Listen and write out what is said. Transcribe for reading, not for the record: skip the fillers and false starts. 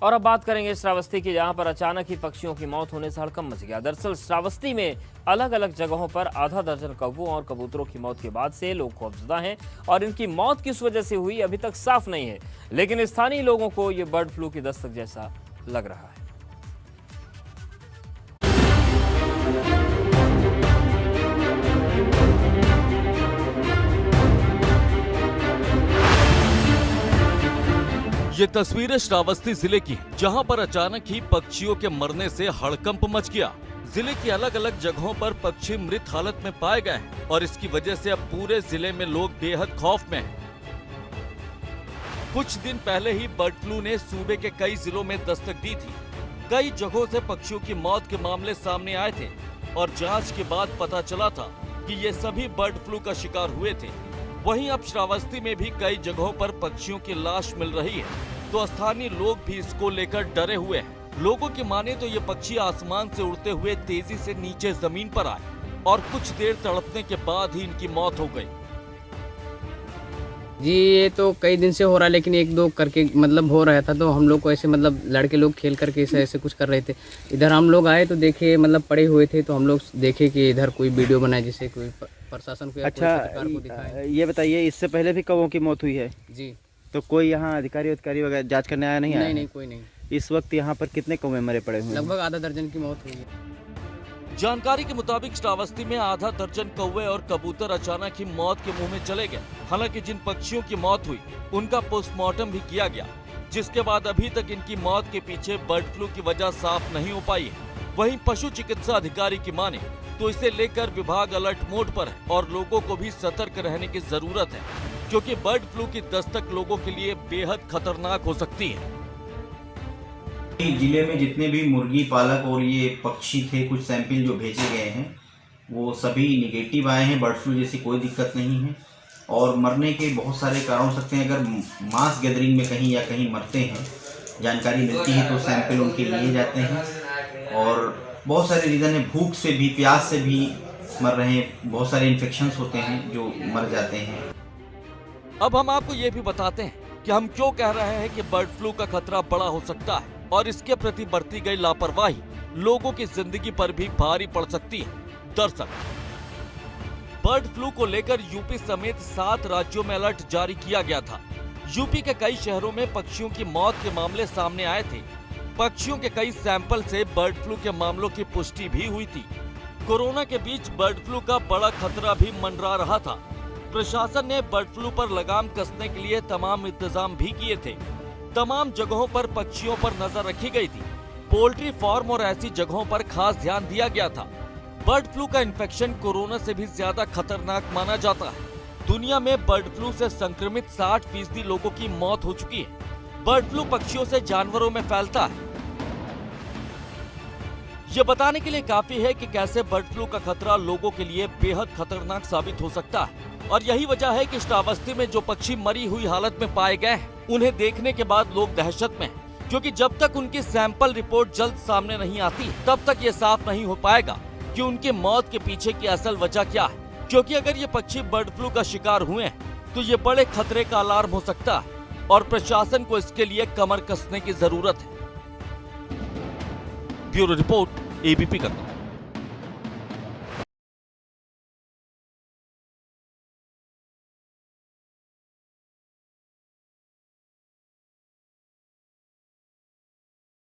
और अब बात करेंगे श्रावस्ती की, जहां पर अचानक ही पक्षियों की मौत होने से हड़कंप मच गया। दरअसल श्रावस्ती में अलग अलग जगहों पर आधा दर्जन कौवों और कबूतरों की मौत के बाद से लोग खौफजदा हैं और इनकी मौत किस वजह से हुई अभी तक साफ नहीं है, लेकिन स्थानीय लोगों को ये बर्ड फ्लू की दस्तक जैसा लग रहा है। ये तस्वीरें श्रावस्ती जिले की हैं, जहां पर अचानक ही पक्षियों के मरने से हड़कंप मच गया। जिले की अलग अलग जगहों पर पक्षी मृत हालत में पाए गए हैं और इसकी वजह से अब पूरे जिले में लोग बेहद खौफ में हैं। कुछ दिन पहले ही बर्ड फ्लू ने सूबे के कई जिलों में दस्तक दी थी। कई जगहों से पक्षियों की मौत के मामले सामने आए थे और जांच के बाद पता चला था कि ये सभी बर्ड फ्लू का शिकार हुए थे। वहीं अब श्रावस्ती में भी कई जगहों पर पक्षियों की लाश मिल रही है, तो स्थानीय लोग भी इसको लेकर डरे हुए हैं। लोगों की माने तो ये पक्षी आसमान से उड़ते हुए तेजी से नीचे जमीन पर आए और कुछ देर तड़पने के बाद ही इनकी मौत हो गई। जी ये तो कई दिन से हो रहा है, लेकिन एक दो करके मतलब हो रहा था, तो हम लोग को ऐसे मतलब लड़के लोग खेल करके ऐसे कुछ कर रहे थे। इधर हम लोग आए तो देखे मतलब पड़े हुए थे, तो हम लोग देखे कि इधर कोई वीडियो बनाए जिससे कोई प्रशासन को या कोई सरकार को दिखाए। ये बताइए, इससे पहले भी कौवों की मौत हुई है? जी। तो कोई यहाँ अधिकारी वगैरह जांच करने आया नहीं? नहीं, कोई नहीं। इस वक्त यहाँ पर कितने कौवे मरे पड़े हुए हैं? लगभग आधा दर्जन की मौत हुई है। जानकारी के मुताबिक श्रावस्ती में आधा दर्जन कौवे और कबूतर अचानक ही मौत के मुंह में चले गए। हालांकि जिन पक्षियों की मौत हुई उनका पोस्टमार्टम भी किया गया, जिसके बाद अभी तक इनकी मौत के पीछे बर्ड फ्लू की वजह साफ नहीं हो पाई है। वहीं पशु चिकित्सा अधिकारी की माने तो इसे लेकर विभाग अलर्ट मोड पर है और लोगों को भी सतर्क रहने की जरूरत है, क्योंकि बर्ड फ्लू की दस्तक लोगों के लिए बेहद खतरनाक हो सकती है। जिले में जितने भी मुर्गी पालक और ये पक्षी थे, कुछ सैंपल जो भेजे गए हैं वो सभी निगेटिव आए हैं। बर्ड फ्लू जैसी कोई दिक्कत नहीं है और मरने के बहुत सारे कारण हो सकते हैं। अगर मास गैदरिंग में कहीं या कहीं मरते हैं, जानकारी मिलती है तो सैंपल उनके लिए जाते हैं। और बहुत सारे रीज़न है, भूख से भी, प्यास से भी मर रहे हैं, बहुत सारे इन्फेक्शंस होते हैं जो मर जाते हैं। अब हम आपको ये भी बताते हैं कि हम क्यों कह रहे हैं कि बर्ड फ्लू का खतरा बड़ा हो सकता है और इसके प्रति बरती गई लापरवाही लोगों की जिंदगी पर भी भारी पड़ सकती है। दरअसल बर्ड फ्लू को लेकर यूपी समेत 7 राज्यों में अलर्ट जारी किया गया था। यूपी के कई शहरों में पक्षियों की मौत के मामले सामने आए थे। पक्षियों के कई सैंपल से बर्ड फ्लू के मामलों की पुष्टि भी हुई थी। कोरोना के बीच बर्ड फ्लू का बड़ा खतरा भी मंडरा रहा था। प्रशासन ने बर्ड फ्लू पर लगाम कसने के लिए तमाम इंतजाम भी किए थे। तमाम जगहों पर पक्षियों पर नजर रखी गई थी। पोल्ट्री फार्म और ऐसी जगहों पर खास ध्यान दिया गया था। बर्ड फ्लू का इन्फेक्शन कोरोना से भी ज्यादा खतरनाक माना जाता है। दुनिया में बर्ड फ्लू से संक्रमित 60% लोगों की मौत हो चुकी है। बर्ड फ्लू पक्षियों से जानवरों में फैलता है। ये बताने के लिए काफी है कि कैसे बर्ड फ्लू का खतरा लोगों के लिए बेहद खतरनाक साबित हो सकता है। और यही वजह है कि श्रावस्ती में जो पक्षी मरी हुई हालत में पाए गए हैं, उन्हें देखने के बाद लोग दहशत में हैं, क्योंकि जब तक उनकी सैंपल रिपोर्ट जल्द सामने नहीं आती, तब तक ये साफ नहीं हो पाएगा कि उनकी मौत के पीछे की असल वजह क्या है। क्योंकि अगर ये पक्षी बर्ड फ्लू का शिकार हुए हैं, तो ये बड़े खतरे का अलार्म हो सकता है और प्रशासन को इसके लिए कमर कसने की जरूरत है। ब्यूरो रिपोर्ट, एबीपी का।